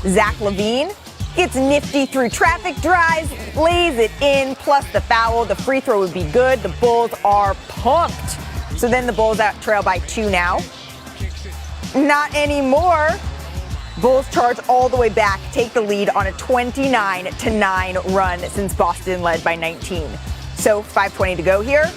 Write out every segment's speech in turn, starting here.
Zach LaVine gets nifty through traffic, drives, lays it in, plus the foul. The free throw would be good. The Bulls are pumped. So then the Bulls out trail by 2 now. Not anymore. Bulls charge all the way back, take the lead on a 29-9 run since Boston led by 19. So 5:20 to go here.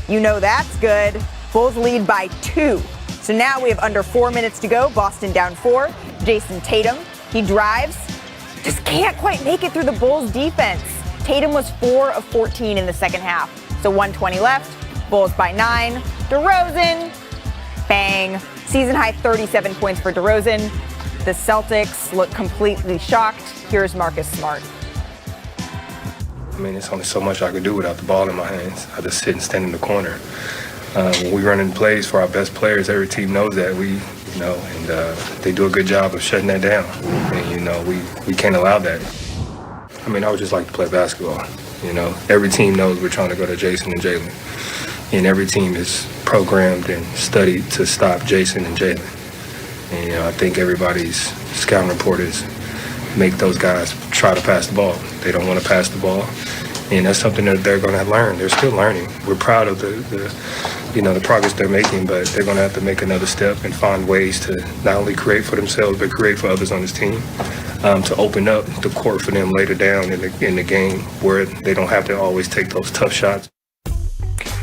You know that's good. Bulls lead by 2. So now we have under 4 minutes to go. Boston down 4. Jason Tatum, he drives. Just can't quite make it through the Bulls defense. Tatum was 4 of 14 in the second half. So 1:20 left. Bulls by 9. DeRozan, bang. Season high 37 points for DeRozan. The Celtics look completely shocked. Here's Marcus Smart. I mean, it's only so much I could do without the ball in my hands. I just sit and stand in the corner. When we run in plays for our best players, every team knows that they do a good job of shutting that down. And, we can't allow that. I mean, I would just like to play basketball. Every team knows we're trying to go to Jason and Jalen. And every team is programmed and studied to stop Jason and Jalen. And, I think everybody's scouting report is make those guys try to pass the ball. They don't want to pass the ball. And that's something that they're going to learn. They're still learning. We're proud of the progress they're making, but they're going to have to make another step and find ways to not only create for themselves, but create for others on this team, to open up the court for them later down in the game where they don't have to always take those tough shots.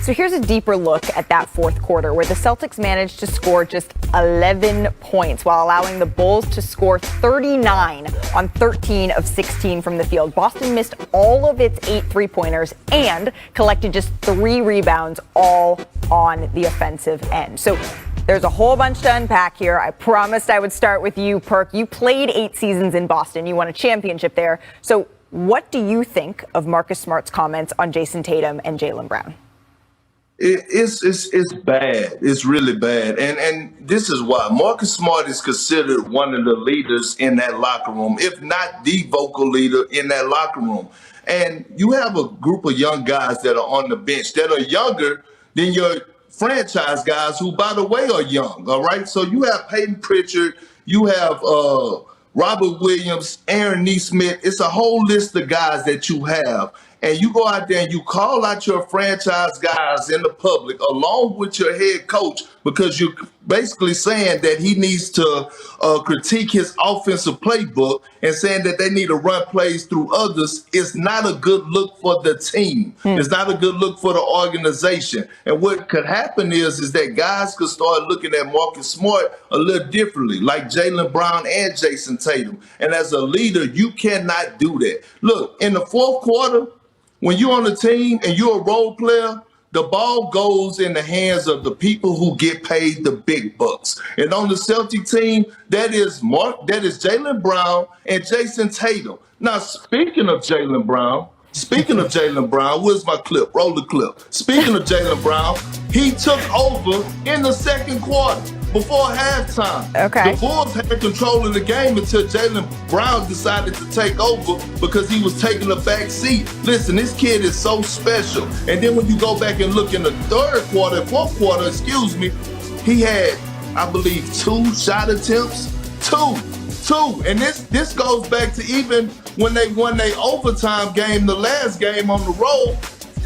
So here's a deeper look at that fourth quarter where the Celtics managed to score just 11 points while allowing the Bulls to score 39 on 13 of 16 from the field. Boston missed all of its 8 three-pointers and collected just 3 rebounds, all on the offensive end. So there's a whole bunch to unpack here. I promised I would start with you, Perk. You played 8 seasons in Boston. You won a championship there. So what do you think of Marcus Smart's comments on Jason Tatum and Jaylen Brown? It's bad. It's really bad. And this is why. Marcus Smart is considered one of the leaders in that locker room, if not the vocal leader in that locker room. And you have a group of young guys that are on the bench that are younger than your franchise guys who, by the way, are young, all right? So you have Peyton Pritchard, you have Robert Williams, Aaron Neesmith. It's a whole list of guys that you have. And you go out there and you call out your franchise guys in the public along with your head coach because you're basically saying that he needs to critique his offensive playbook and saying that they need to run plays through others is not a good look for the team. It's not a good look for the organization. And what could happen is that guys could start looking at Marcus Smart a little differently, like Jaylen Brown and Jason Tatum. And as a leader, you cannot do that. Look, in the fourth quarter, when you're on a team and you're a role player, the ball goes in the hands of the people who get paid the big bucks. And on the Celtic team, that is Jaylen Brown and Jason Tatum. Now, speaking of Jaylen Brown, where's my clip? Roll the clip. Speaking of Jaylen Brown, he took over in the second quarter before halftime. Okay. The Bulls had control of the game until Jaylen Brown decided to take over because he was taking a back seat. Listen, this kid is so special. And then when you go back and look in the fourth quarter, he had, I believe, 2 shot attempts. Two. And this goes back to even when they won their overtime game, the last game on the road,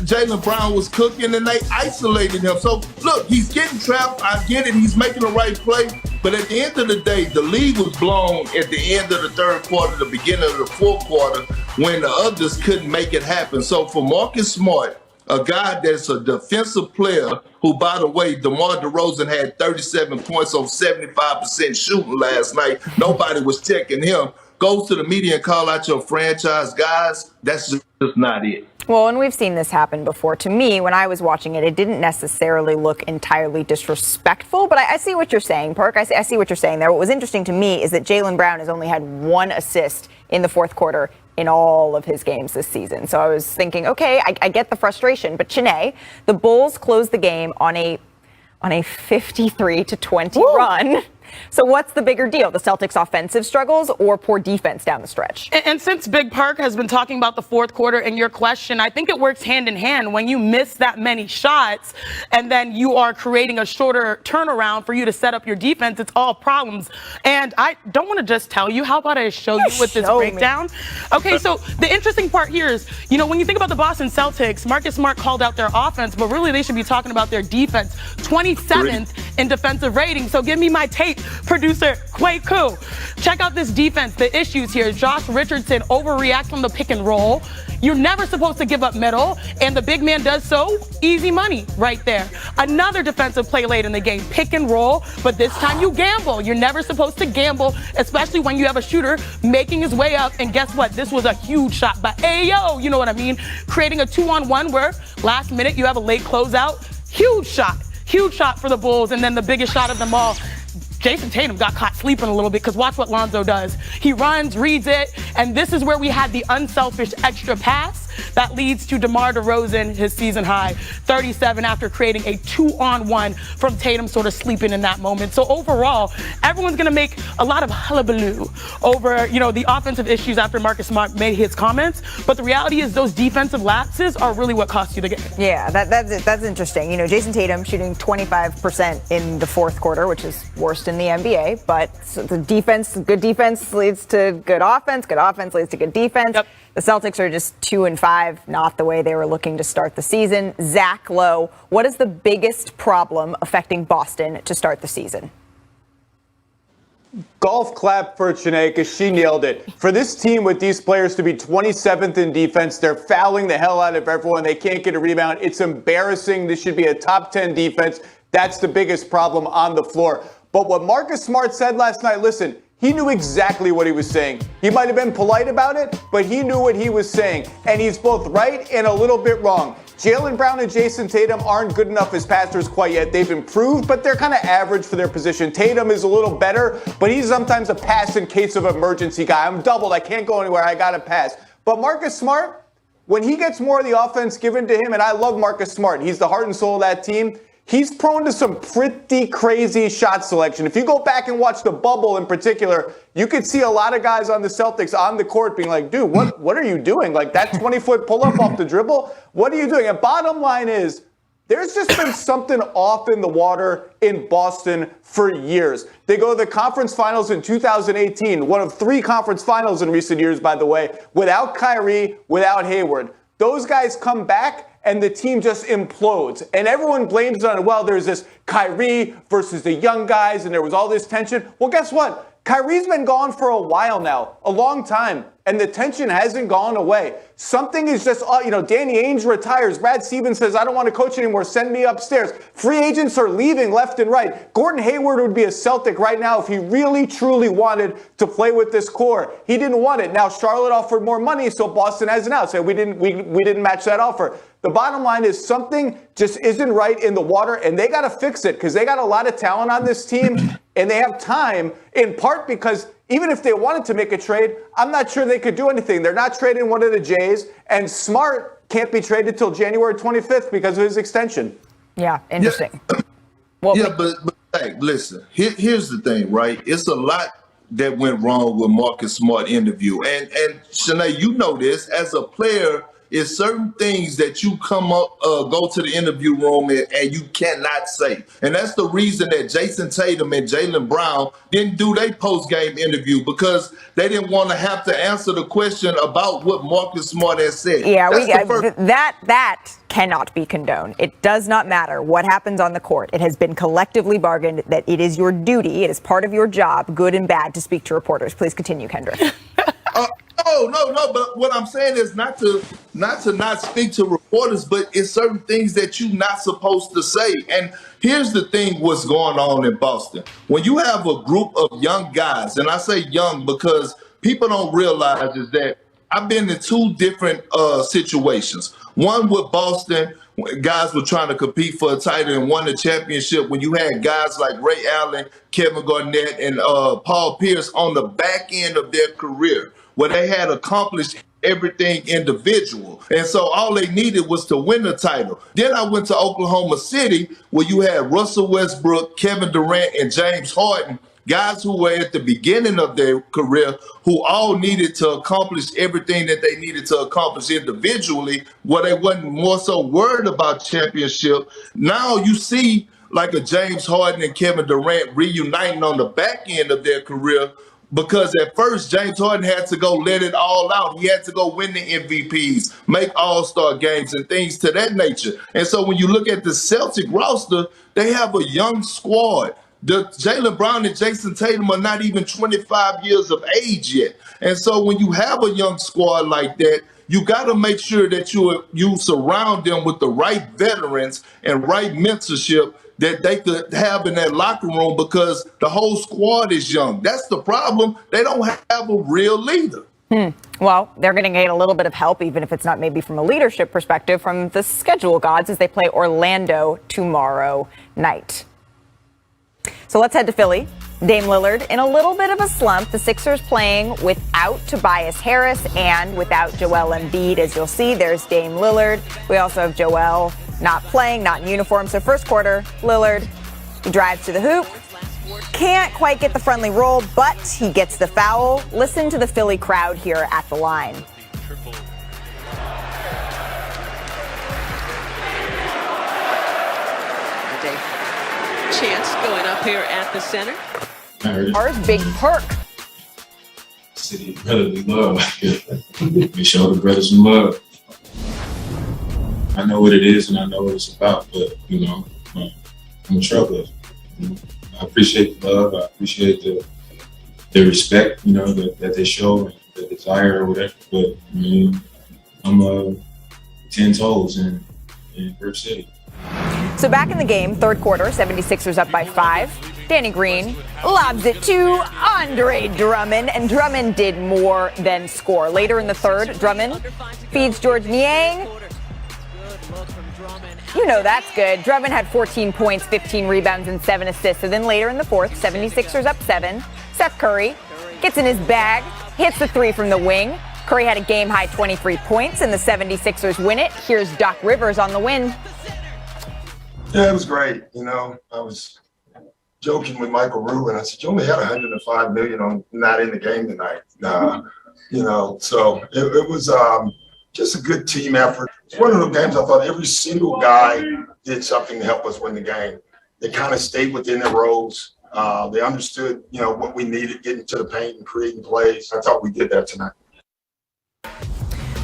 Jaylen Brown was cooking and they isolated him. So, look, he's getting trapped. I get it. He's making the right play. But at the end of the day, the lead was blown at the end of the third quarter, the beginning of the fourth quarter, when the others couldn't make it happen. So for Marcus Smart, a guy that's a defensive player who, by the way, DeMar DeRozan had 37 points on 75% shooting last night. Nobody was checking him. Goes to the media and call out your franchise guys. That's just not it. Well, and we've seen this happen before. To me, when I was watching it, it didn't necessarily look entirely disrespectful, but I see what you're saying, Perk. I see what you're saying there. What was interesting to me is that Jaylen Brown has only had 1 assist in the fourth quarter in all of his games this season. So I was thinking, okay, I get the frustration, but Chiney, the Bulls closed the game on a 53-20 run. So what's the bigger deal? The Celtics' offensive struggles or poor defense down the stretch? And since Big Park has been talking about the fourth quarter in your question, I think it works hand in hand. When you miss that many shots and then you are creating a shorter turnaround for you to set up your defense, it's all problems. And I don't want to just tell you. How about I show you with this breakdown? Okay, so the interesting part here is, when you think about the Boston Celtics, Marcus Smart called out their offense, but really they should be talking about their defense. 27th in defensive rating. So give me my tape, producer Kwaku. Check out this defense. The issues here. Josh Richardson overreacts on the pick and roll. You're never supposed to give up middle, and the big man does so. Easy money right there. Another defensive play late in the game, pick and roll, but this time you gamble. You're never supposed to gamble, especially when you have a shooter making his way up, and guess what? This was a huge shot by Ayo, you know what I mean? Creating a 2-on-1 where last minute you have a late closeout. Huge shot for the Bulls, and then the biggest shot of them all. Jason Tatum got caught sleeping a little bit because watch what Lonzo does. He runs, reads it, and this is where we had the unselfish extra pass that leads to DeMar DeRozan, his season high, 37 after creating a 2-on-1 from Tatum sort of sleeping in that moment. So overall, everyone's going to make a lot of hullabaloo over, the offensive issues after Marcus Smart made his comments. But the reality is those defensive lapses are really what cost you the game. Yeah, that's interesting. Jason Tatum shooting 25% in the fourth quarter, which is worst in the NBA. But the defense, good defense leads to good offense leads to good defense. Yep. The Celtics are just 2-5, not the way they were looking to start the season. Zach Lowe, what is the biggest problem affecting Boston to start the season? Golf clap for Chiney because she nailed it. For this team with these players to be 27th in defense, they're fouling the hell out of everyone. They can't get a rebound. It's embarrassing. This should be a top 10 defense. That's the biggest problem on the floor. But what Marcus Smart said last night, listen, he knew exactly what he was saying. He might have been polite about it, but he knew what he was saying. And he's both right and a little bit wrong. Jaylen Brown and Jason Tatum aren't good enough as passers quite yet. They've improved, but they're kind of average for their position. Tatum is a little better, but he's sometimes a pass in case of emergency guy. I'm doubled. I can't go anywhere. I got to pass. But Marcus Smart, when he gets more of the offense given to him, and I love Marcus Smart, he's the heart and soul of that team. He's prone to some pretty crazy shot selection. If you go back and watch the bubble in particular, you could see a lot of guys on the Celtics on the court being like, dude, what are you doing? Like that 20-foot pull-up off the dribble? What are you doing? And bottom line is, there's just been something off in the water in Boston for years. They go to the conference finals in 2018, one of 3 conference finals in recent years, by the way, without Kyrie, without Hayward. Those guys come back, and the team just implodes. And everyone blames it on, well, there's this Kyrie versus the young guys, and there was all this tension. Well, guess what? Kyrie's been gone for a while now, a long time, and the tension hasn't gone away. Something is just, Danny Ainge retires. Brad Stevens says, I don't want to coach anymore. Send me upstairs. Free agents are leaving left and right. Gordon Hayward would be a Celtic right now if he really, truly wanted to play with this core. He didn't want it. Now Charlotte offered more money, so Boston has an out. So we didn't match that offer. The bottom line is something just isn't right in the water, and they got to fix it because they got a lot of talent on this team, and they have time, in part because even if they wanted to make a trade, I'm not sure they could do anything. They're not trading one of the Jays, and Smart can't be traded till January 25th because of his extension. Yeah, interesting. Yeah, well, but hey, listen, here's the thing, right? It's a lot that went wrong with Marcus Smart interview. And Shanae, you know this, as a player, it's certain things that you come up, go to the interview room and you cannot say. And that's the reason that Jason Tatum and Jaylen Brown didn't do their post-game interview, because they didn't want to have to answer the question about what Marcus Smart has said. Yeah, that cannot be condoned. It does not matter what happens on the court. It has been collectively bargained that it is your duty, it is part of your job, good and bad, to speak to reporters. Please continue, Kendrick. No. But what I'm saying is not to not speak to reporters, but it's certain things that you're not supposed to say. And here's the thing: what's going on in Boston? When you have a group of young guys, and I say young because people don't realize is that I've been in 2 different situations. One with Boston, guys were trying to compete for a title and won the championship, when you had guys like Ray Allen, Kevin Garnett, and Paul Pierce on the back end of their career, where they had accomplished everything individual. And so all they needed was to win the title. Then I went to Oklahoma City, where you had Russell Westbrook, Kevin Durant, and James Harden, guys who were at the beginning of their career, who all needed to accomplish everything that they needed to accomplish individually, where they wasn't more so worried about championship. Now you see like a James Harden and Kevin Durant reuniting on the back end of their career, because at first James Harden had to go let it all out. He had to go win the MVPs, make all-star games and things to that nature. And so when you look at the Celtic roster, they have a young squad. The Jaylen Brown and Jason Tatum are not even 25 years of age yet. And so when you have a young squad like that, you got to make sure that you surround them with the right veterans and right mentorship that they could have in that locker room, because the whole squad is young. That's the problem. They don't have a real leader. Well, they're going to get a little bit of help, even if it's not maybe from a leadership perspective, from the schedule gods as they play Orlando tomorrow night. So let's head to Philly. Dame Lillard in a little bit of a slump. The Sixers playing without Tobias Harris and without Joel Embiid. As you'll see, there's Dame Lillard. We also have Joel not playing, not in uniform. So first quarter, Lillard, he drives to the hoop. Can't quite get the friendly roll, but he gets the foul. Listen to the Philly crowd here at the line. Chance going up here at the center. Ours big perk. City brotherly love. We show the brothers some love. I know what it is and I know what it's about, but I'm a trailblazer. I appreciate the love. I appreciate the respect, that they show, and the desire or whatever. But I'm 10 toes in Grip City. So back in the game, third quarter, 76ers up by 5. Danny Green lobs it to Andre Drummond, and Drummond did more than score. Later in the third, Drummond feeds George Niang. You know that's good. Drummond had 14 points, 15 rebounds, and 7 assists. So then later in the fourth, 76ers up 7. Seth Curry gets in his bag, hits the 3 from the wing. Curry had a game-high 23 points, and the 76ers win it. Here's Doc Rivers on the win. Yeah, it was great. I was joking with Michael Rubin. I said, you only had $105 million on not in the game tonight. So it was just a good team effort. It's one of those games I thought every single guy did something to help us win the game. They kind of stayed within their roles. They understood, what we needed, getting to the paint and creating plays. I thought we did that tonight.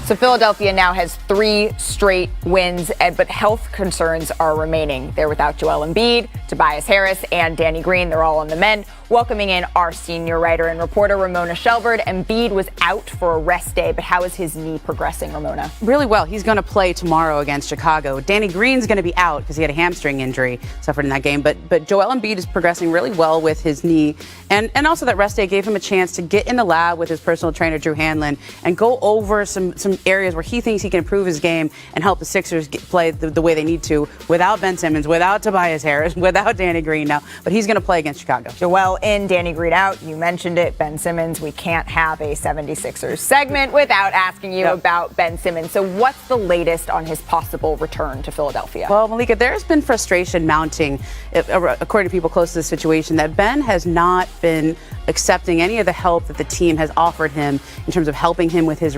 So Philadelphia now has 3 straight wins, but health concerns are remaining. They're without Joel Embiid, Tobias Harris, and Danny Green. They're all on the mend. Welcoming in our senior writer and reporter, Ramona Shelburne. Embiid was out for a rest day, but how is his knee progressing, Ramona? Really well. He's going to play tomorrow against Chicago. Danny Green's going to be out because he had a hamstring injury suffered in that game. But Joel Embiid is progressing really well with his knee. And also that rest day gave him a chance to get in the lab with his personal trainer, Drew Hanlon, and go over some areas where he thinks he can improve his game and help the Sixers play the way they need to without Ben Simmons, without Tobias Harris, without Danny Green now. But he's going to play against Chicago. Joel in, Danny Green out. You mentioned it, Ben Simmons. We can't have a 76ers segment without asking you about Ben Simmons. So what's the latest on his possible return to Philadelphia? Well, Malika, there's been frustration mounting, according to people close to the situation, that Ben has not been accepting any of the help that the team has offered him in terms of helping him with his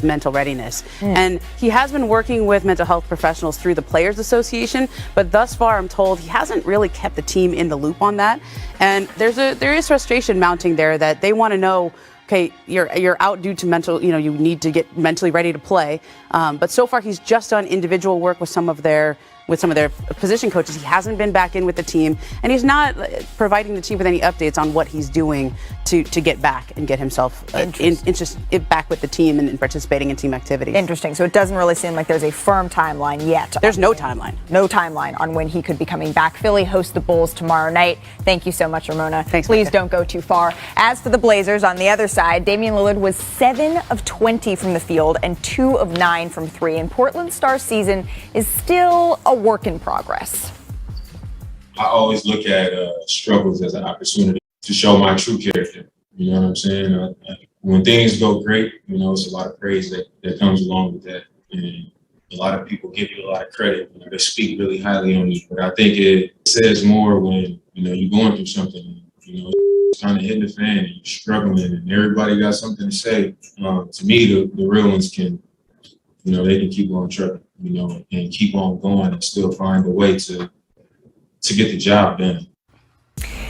mental readiness. And he has been working with mental health professionals through the Players Association, but thus far I'm told he hasn't really kept the team in the loop on that. And there is frustration mounting there that they want to know, okay, you're out due to mental, you need to get mentally ready to play. But so far he's just done individual work with some of their position coaches. He hasn't been back in with the team, and he's not providing the team with any updates on what he's doing to get back and get himself back with the team and participating in team activities. Interesting. So it doesn't really seem like there's a firm timeline yet. There's no timeline. No timeline on when he could be coming back. Philly hosts the Bulls tomorrow night. Thank you so much, Ramona. Thanks, Please Micah. don't go too far. As for the Blazers, on the other side, Damian Lillard was 7 of 20 from the field and 2 of 9 from 3. And Portland Star's season is still a work in progress. I always look at struggles as an opportunity to show my true character. You know what I'm saying? When things go great, it's a lot of praise that comes along with that. And a lot of people give you a lot of credit. They speak really highly on you. But I think it says more when, you're going through something. you know, it's kind of hitting the fan and you're struggling and everybody got something to say. To me, the real ones can, you know, they can keep on trucking, you know, and keep on going and still find a way to get the job done.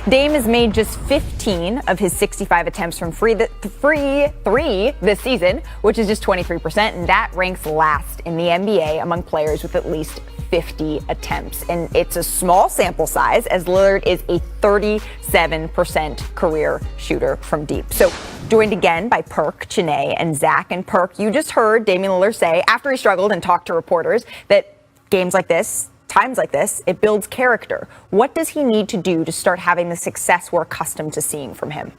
Dame has made just 15 of his 65 attempts from free three this season, which is just 23%, and that ranks last in the NBA among players with at least 50 attempts. And it's a small sample size, as Lillard is a 37% career shooter from deep. So joined again by Perk, Chiney, and Zach. And Perk, you just heard Damian Lillard say, after he struggled and talked to reporters, that games like this, times like this, it builds character. What does he need to do to start having the success we're accustomed to seeing from him?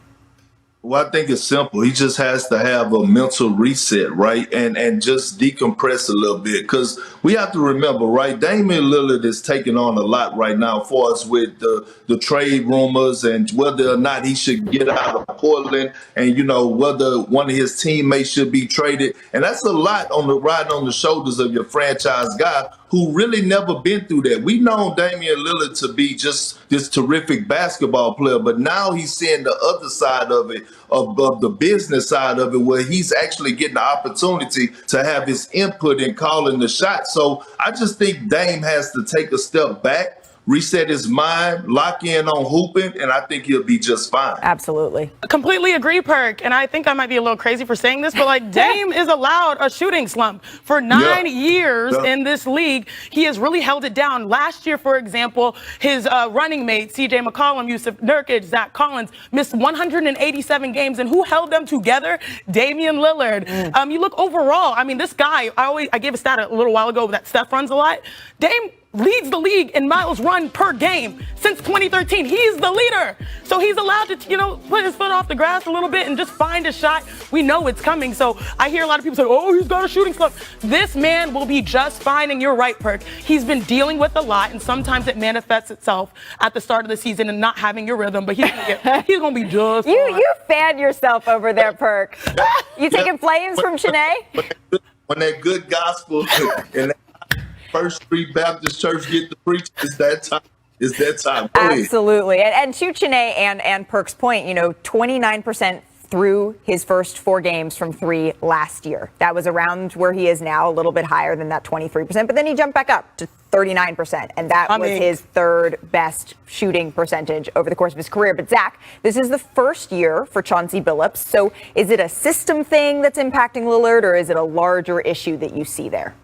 Well, I think it's simple. He just has to have a mental reset, right? And just decompress a little bit. Because we have to remember, right, Damian Lillard is taking on a lot right now for us with the trade rumors and whether or not he should get out of Portland and, you know, whether one of his teammates should be traded. And that's a lot riding on the shoulders of your franchise guy who really never been through that. We've known Damian Lillard to be just this terrific basketball player, but now he's seeing the other side of it, of the business side of it, where he's actually getting the opportunity to have his input in calling the shots. So I just think Dame has to take a step back, reset his mind, lock in on hooping, and I think he'll be just fine. Absolutely. Completely agree, Perk. And I think I might be a little crazy for saying this, but like Dame is allowed a shooting slump. For 9 years in this league, he has really held it down. Last year, for example, his running mates, CJ McCollum, Yusuf Nurkic, Zach Collins, missed 187 games. And who held them together? Damian Lillard. You look overall, I mean, this guy, I gave a stat a little while ago that Steph runs a lot. Dame leads the league in miles run per game since 2013. He's the leader. So he's allowed to, you know, put his foot off the grass a little bit and just find a shot. We know it's coming. So I hear a lot of people say, oh, he's got a shooting slump. This man will be just fine. And you're right, Perk. He's been dealing with a lot, and sometimes it manifests itself at the start of the season and not having your rhythm, but he's going to be just fine. You fan yourself over there, Perk. You taking flames from Chiney? When that good gospel and that First Street Baptist Church get to preach, it's that time. It's that time. Go ahead. Absolutely. And to Chiney and Perk's point, you know, 29% through his first 4 games from 3 last year. That was around where he is now, a little bit higher than that 23%. But then he jumped back up to 39%. And that was his third best shooting percentage over the course of his career. But Zach, this is the first year for Chauncey Billups. So is it a system thing that's impacting Lillard, or is it a larger issue that you see there?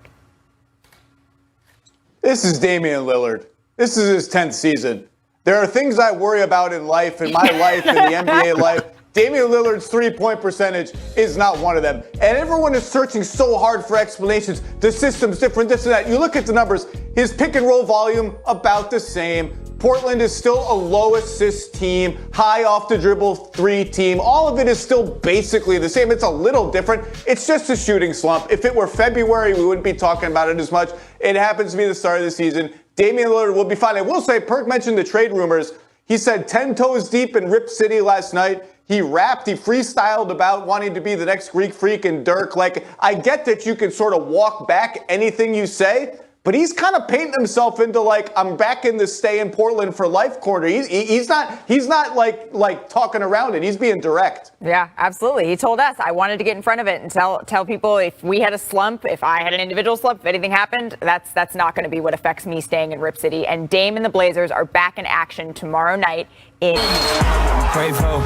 This is Damian Lillard. This is his 10th season. There are things I worry about in life, in my life, in the NBA life. Damian Lillard's three-point percentage is not one of them. And everyone is searching so hard for explanations. The system's different, this and that. You look at the numbers. His pick-and-roll volume, about the same. Portland is still a low assist team, high off the dribble 3 team. All of it is still basically the same. It's a little different. It's just a shooting slump. If it were February, we wouldn't be talking about it as much. It happens to be the start of the season. Damian Lillard will be fine. I will say, Perk mentioned the trade rumors. He said 10 toes deep in Rip City last night. He rapped, he freestyled about wanting to be the next Greek Freak and Dirk. Like, I get that you can sort of walk back anything you say, but he's kind of painting himself into like, I'm back in the stay in Portland for life corner. He's not like talking around it. He's being direct. Yeah, absolutely. He told us, I wanted to get in front of it and tell people if we had a slump, if I had an individual slump, if anything happened, that's not going to be what affects me staying in Rip City. And Dame and the Blazers are back in action tomorrow night in Quavo.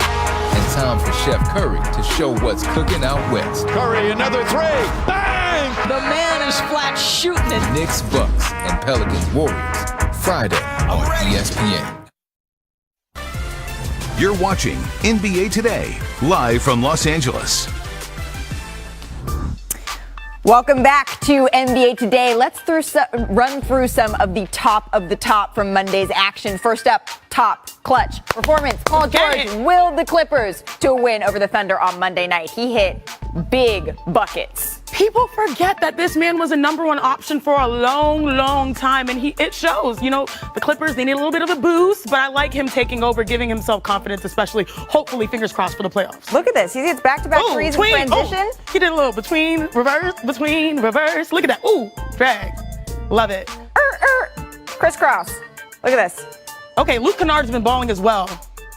And time for Chef Curry to show what's cooking out west. Curry, another 3. Bang! The man is flat shooting it. Knicks, Bucks, and Pelicans, Warriors. Friday on ESPN. You're watching NBA Today, live from Los Angeles. Welcome back to NBA Today. Let's run through some of the top from Monday's action. First up, top clutch performance. Paul George willed the Clippers to a win over the Thunder on Monday night. He hit big buckets. People forget that this man was a number 1 option for a long time, and it shows. You know, the Clippers, they need a little bit of a boost, but I like him taking over, giving himself confidence, especially, hopefully, fingers crossed for the playoffs. Look at this. He gets back-to-back threes in transition. He did a little between, reverse. Look at that. Ooh, drag. Love it. Crisscross. Look at this. Okay, Luke Kennard's been balling as well.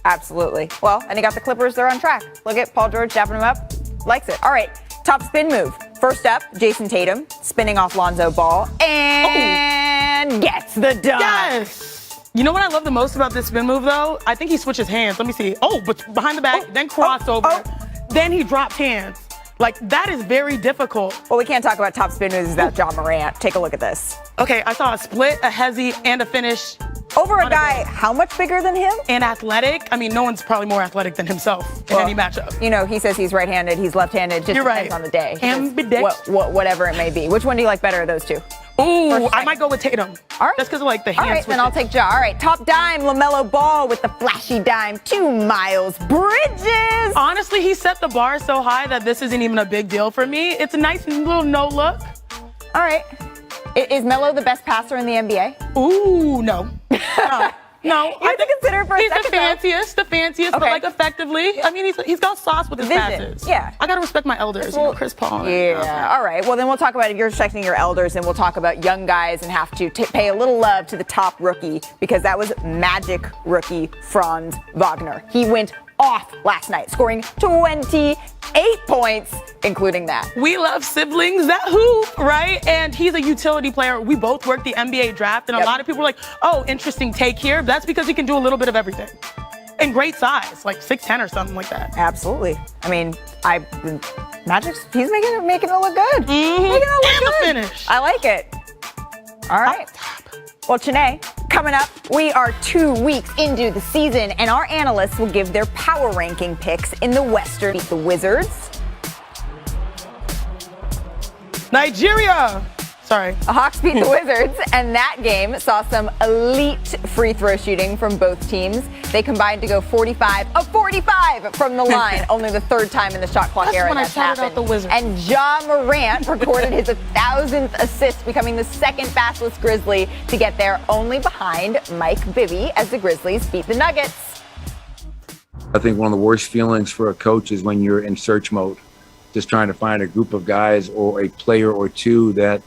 Absolutely. Well, and he got the Clippers. They're on track. Look at Paul George dapping him up. Likes it. All right. Top spin move. First up, Jason Tatum spinning off Lonzo Ball and gets the dunk. Yes. You know what I love the most about this spin move, though? I think he switches hands. Let me see. Oh, but behind the back, then crossover. Then he drops hands. Like, that is very difficult. Well, we can't talk about top spin moves without John Morant. Take a look at this. Okay, I saw a split, a hezzy, and a finish. Over a guy how much bigger than him? And athletic. I mean, no one's probably more athletic than himself in any matchup. You know, he says he's right-handed, he's left-handed. Just depends on the day. Ambidextrous. Whatever it may be. Which one do you like better of those two? Ooh, I might go with Tatum. All right. Just because of like the hands. All right, then I'll take Ja. All right, top dime, LaMelo Ball with the flashy dime, 2 Miles Bridges. Honestly, he set the bar so high that this isn't even a big deal for me. It's a nice little no look. All right. Is Melo the best passer in the NBA? Ooh, no. No, you have to consider for a second. He's the fanciest, but like effectively. I mean, he's got sauce with his passes. Yeah. I gotta respect my elders, you know, Chris Paul. Yeah. All right. Well, then we'll talk about if you're respecting your elders, and we'll talk about young guys and have to pay a little love to the top rookie because that was Magic rookie Franz Wagner. He went off last night, scoring 28 points, including that. We love siblings that hoop, right? And he's a utility player. We both worked the NBA draft, and a lot of people were like, oh, interesting take here. That's because he can do a little bit of everything. And great size, like 6'10" or something like that. Absolutely. I mean, Magic's, he's making it look good. Mm-hmm. Making it look and good. the finish. I like it. All right. Well, Chanae, coming up, we are 2 weeks into the season, and our analysts will give their power ranking picks in the Western. Beat the Wizards. Nigeria. Sorry. The Hawks beat the Wizards, and that game saw some elite free throw shooting from both teams. They combined to go 45 of 45 from the line, only the third time in the shot clock era that's happened. The Wizards. And Ja Morant recorded his 1,000th assist, becoming the second fastest Grizzly to get there, only behind Mike Bibby as the Grizzlies beat the Nuggets. I think one of the worst feelings for a coach is when you're in search mode, just trying to find a group of guys or a player or two that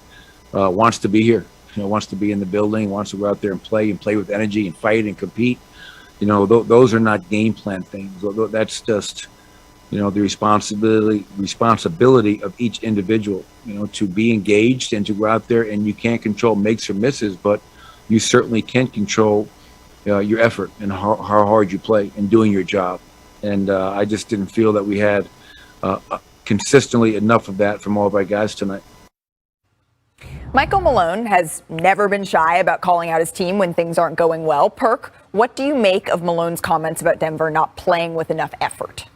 wants to be here, wants to be in the building, wants to go out there and play with energy and fight and compete. Those are not game plan things. That's just, the responsibility of each individual, to be engaged and to go out there, and you can't control makes or misses, but you certainly can control your effort and how hard you play in doing your job. And I just didn't feel that we had consistently enough of that from all of our guys tonight. Michael Malone has never been shy about calling out his team when things aren't going well. Perk, what do you make of Malone's comments about Denver not playing with enough effort?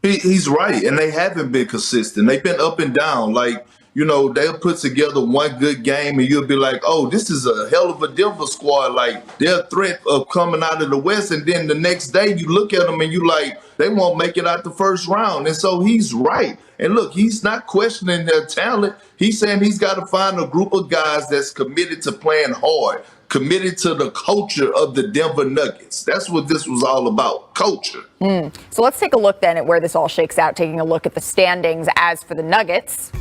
He's right, and they haven't been consistent. They've been up and down. They'll put together one good game, and you'll be like, oh, this is a hell of a Denver squad. Like, they're a threat of coming out of the West, and then the next day you look at them and you like, they won't make it out the first round. And so he's right. And look, he's not questioning their talent. He's saying he's got to find a group of guys that's committed to playing hard, committed to the culture of the Denver Nuggets. That's what this was all about, culture. So let's take a look then at where this all shakes out, taking a look at the standings. As for the Nuggets,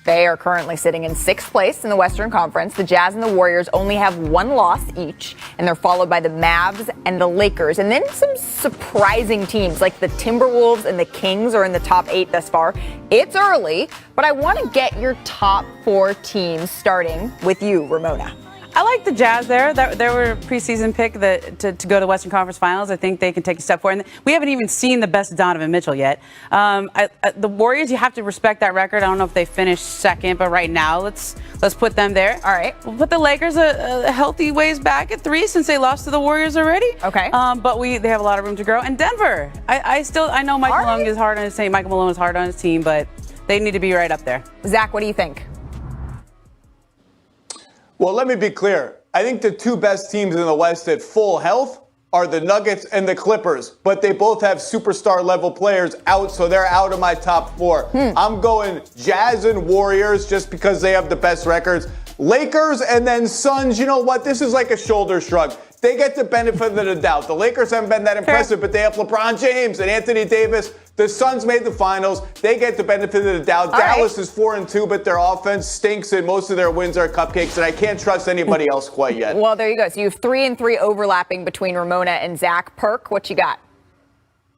they are currently sitting in 6th place in the Western Conference. The Jazz and the Warriors only have 1 loss each, and they're followed by the Mavs and the Lakers. And then some surprising teams like the Timberwolves and the Kings are in the top 8 thus far. It's early, but I want to get your top 4 teams, starting with you, Ramona. I like the Jazz there. They were a preseason pick to go to the Western Conference Finals. I think they can take a step forward. And we haven't even seen the best Donovan Mitchell yet. The Warriors, you have to respect that record. I don't know if they finished second, but right now, let's put them there. All right. We'll put the Lakers a healthy ways back at 3 since they lost to the Warriors already. Okay. But they have a lot of room to grow. And Denver, I know Michael Malone is hard on his team. Michael Malone is hard on his team, but they need to be right up there. Zach, what do you think? Well, let me be clear. I think the 2 best teams in the West at full health are the Nuggets and the Clippers, but they both have superstar level players out, so they're out of my top 4. I'm going Jazz and Warriors just because they have the best records. Lakers and then Suns, you know what? This is like a shoulder shrug. they get the benefit of the doubt. The Lakers haven't been that impressive, but they have LeBron James and Anthony Davis. The Suns made the finals. They get the benefit of the doubt. Dallas is 4-2, but their offense stinks, and most of their wins are cupcakes, and I can't trust anybody else quite yet. Well, there you go. So you have 3-3 overlapping between Ramona and Zach. Perk, what you got?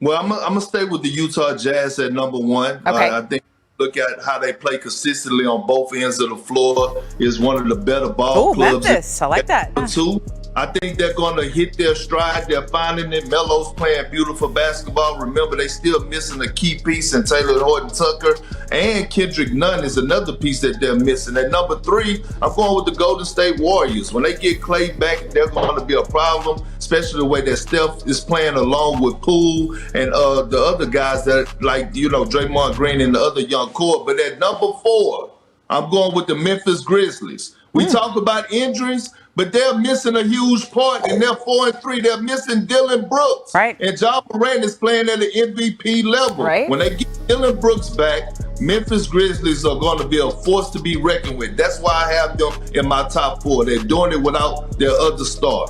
Well, I'm going to stay with the Utah Jazz at number one. Okay. I think look at how they play consistently on both ends of the floor is one of the better ball clubs. Memphis. I like that. Two. I think they're going to hit their stride. They're finding it. Melo's playing beautiful basketball. Remember, they still missing a key piece in Taylor Horton-Tucker. And Kendrick Nunn is another piece that they're missing. At number three, I'm going with the Golden State Warriors. When they get Clay back, they're going to be a problem, especially the way that Steph is playing along with Poole and the other guys that, like, Draymond Green and the other young core. But at number four, I'm going with the Memphis Grizzlies. We talk about injuries, but they're missing a huge part, and they're 4-3. They're missing Dylan Brooks. Right. And Ja Morant is playing at an MVP level. Right. When they get Dylan Brooks back, Memphis Grizzlies are going to be a force to be reckoned with. That's why I have them in my top four. They're doing it without their other star.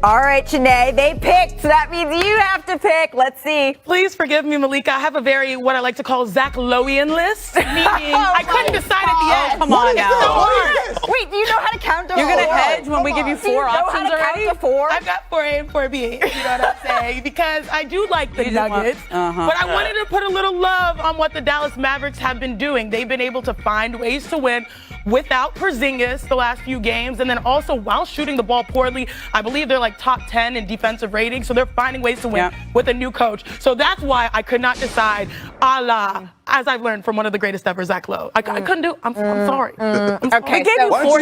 All right, Shanae, they picked, so that means you have to pick. Let's see. Please forgive me, Malika. I have a very, what I like to call, Zach Lowian list, meaning I couldn't decide at the end. Come on now. Wait, do you know how to count to You're going to four? hedge when we give you four options already? Count to four? I've got 4A and 4B, you know what I'm saying? Because I do like the Nuggets, but I wanted to put a little love on what the Dallas Mavericks have been doing. They've been able to find ways to win without Porzingis the last few games, and then also while shooting the ball poorly. I believe they're like top 10 in defensive rating, so they're finding ways to win with a new coach. So that's why I could not decide, as I've learned from one of the greatest ever, Zach Lowe. I couldn't do it. I'm sorry. Okay, so Four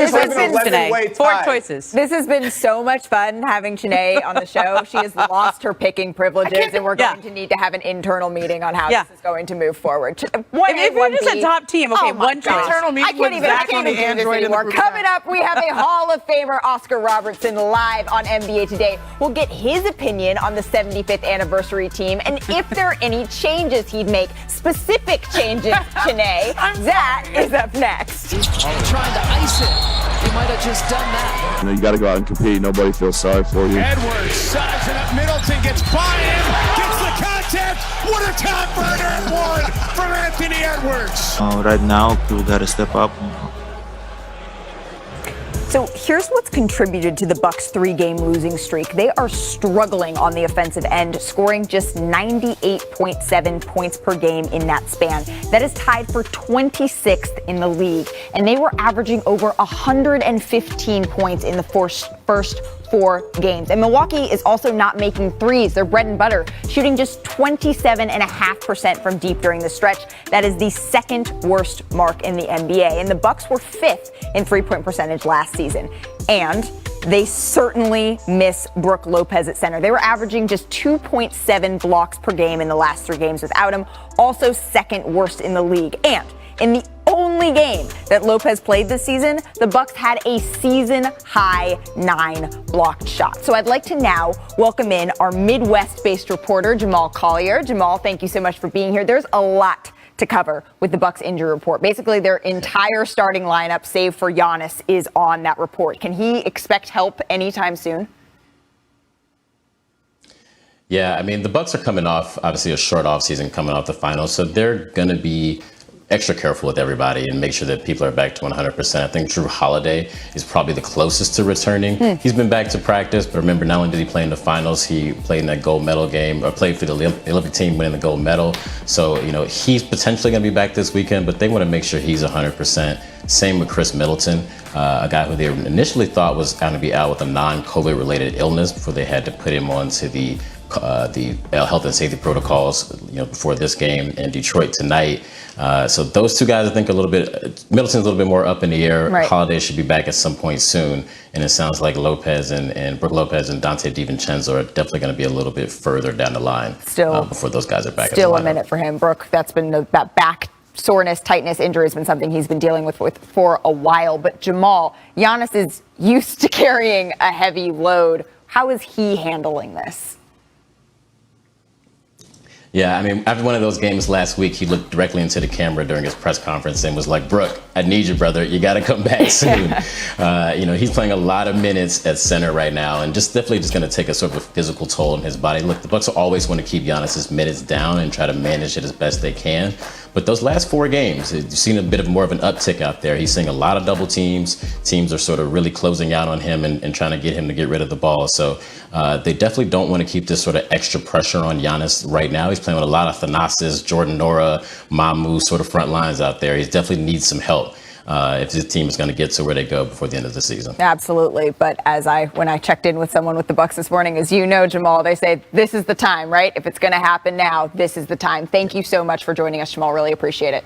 four choices. This has been so much fun having Shanae on the show. She has lost her picking privileges, and we're going to need to have an internal meeting on how this is going to move forward. If you're just a top team, okay, one choice. Internal meeting with Zach on the Android and the group Coming up, we have a Hall of Famer, Oscar Robertson, live on NBA Today. We'll get his opinion on the 75th anniversary team and if there are any changes he'd make, specific changes, Shanae. That is up next. Trying to ice it. He might have just done that. You got to go out and compete. Nobody feels sorry for you. Edwards sizing up. Middleton gets by him. Gets the contact. What a time burner and one from Anthony Edwards. Right now, people got to step up. So here's what's contributed to the Bucks' 3-game losing streak. They are struggling on the offensive end, scoring just 98.7 points per game in that span. That is tied for 26th in the league, and they were averaging over 115 points in the first 4 games. And Milwaukee is also not making threes, their bread and butter, shooting just 27.5% from deep during the stretch. That is the second worst mark in the NBA. And the Bucks were 5th in three-point percentage last season. And they certainly miss Brook Lopez at center. They were averaging just 2.7 blocks per game in the last 3 games without him, also second worst in the league. And in the only game that Lopez played this season, the Bucks had a season-high 9 blocked shots. So I'd like to now welcome in our Midwest-based reporter, Jamal Collier. Jamal, thank you so much for being here. There's a lot to cover with the Bucks injury report. Basically, their entire starting lineup, save for Giannis, is on that report. Can he expect help anytime soon? Yeah, I mean, the Bucks are coming off, obviously, a short offseason coming off the finals, so they're going to be extra careful with everybody and make sure that people are back to 100%. I think Drew Holiday is probably the closest to returning. He's been back to practice, but remember, not only did he play in the finals, he played in that gold medal game, or played for the Olympic team, winning the gold medal. So, he's potentially going to be back this weekend, but they want to make sure he's 100%. Same with Chris Middleton, a guy who they initially thought was going to be out with a non-COVID related illness before they had to put him onto the health and safety protocols, before this game in Detroit tonight. So those two guys, I think, Middleton's a little bit more up in the air. Right. Holiday should be back at some point soon. And it sounds like Lopez and Brook Lopez and Dante DiVincenzo are definitely going to be a little bit further down the line before those guys are back. Still a minute for him. Brook, that's been that back soreness, tightness, injury has been something he's been dealing with for a while. But Jamal, Giannis is used to carrying a heavy load. How is he handling this? Yeah, I mean, after one of those games last week, he looked directly into the camera during his press conference and was like, "Brooke, I need you, brother. You got to come back soon." He's playing a lot of minutes at center right now, and definitely going to take a sort of physical toll on his body. Look, the Bucks will always want to keep Giannis's minutes down and try to manage it as best they can. But those last 4 games, you've seen a bit of more of an uptick out there. He's seeing a lot of double teams. Teams are sort of really closing out on him and trying to get him to get rid of the ball. So they definitely don't want to keep this sort of extra pressure on Giannis right now. He's playing with a lot of Thanasis, Jordan Nora, Mamu sort of front lines out there. He definitely needs some help if his team is going to get to where they go before the end of the season. Absolutely. But when I checked in with someone with the Bucks this morning, as you know, Jamal, they say this is the time, right? If it's going to happen now, this is the time. Thank you so much for joining us, Jamal. Really appreciate it.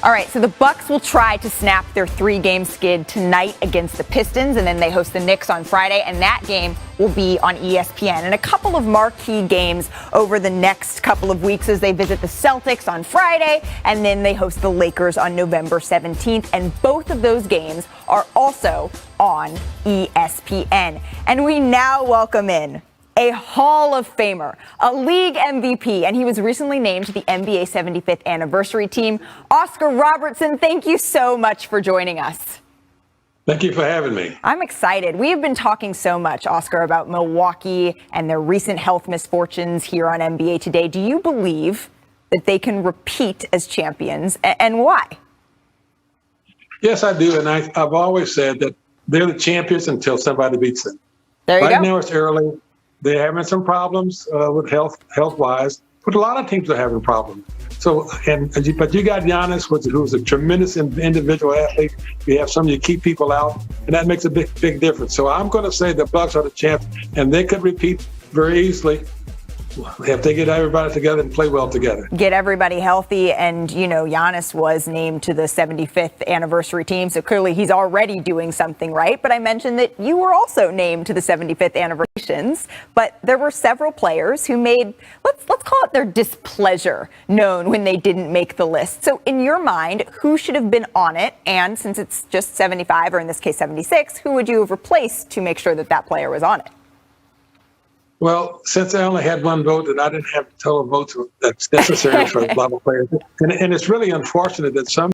All right, so the Bucks will try to snap their 3-game skid tonight against the Pistons, and then they host the Knicks on Friday, and that game will be on ESPN. And a couple of marquee games over the next couple of weeks as they visit the Celtics on Friday, and then they host the Lakers on November 17th, and both of those games are also on ESPN. And we now welcome in a Hall of Famer, a league MVP, and he was recently named to the NBA 75th anniversary team. Oscar Robertson, thank you so much for joining us. Thank you for having me. I'm excited. We have been talking so much, Oscar, about Milwaukee and their recent health misfortunes here on NBA Today. Do you believe that they can repeat as champions, and why? Yes, I do, and I've always said that they're the champions until somebody beats them. There you go. Right now it's early. They're having some problems with health-wise, but a lot of teams are having problems. So, but you got Giannis, who's a tremendous individual athlete. You have some you keep people out, and that makes a big difference. So I'm going to say the Bucks are the champs, and they could repeat very easily if they get everybody together and play well together. Get everybody healthy, and Giannis was named to the 75th anniversary team, so clearly he's already doing something right. But I mentioned that you were also named to the 75th anniversaries, but there were several players who made, let's call it their displeasure known when they didn't make the list. So in your mind, who should have been on it? And since it's just 75, or in this case 76, who would you have replaced to make sure that player was on it? Well, since I only had one vote and I didn't have the total votes that's necessary for a lot of players, and it's really unfortunate that some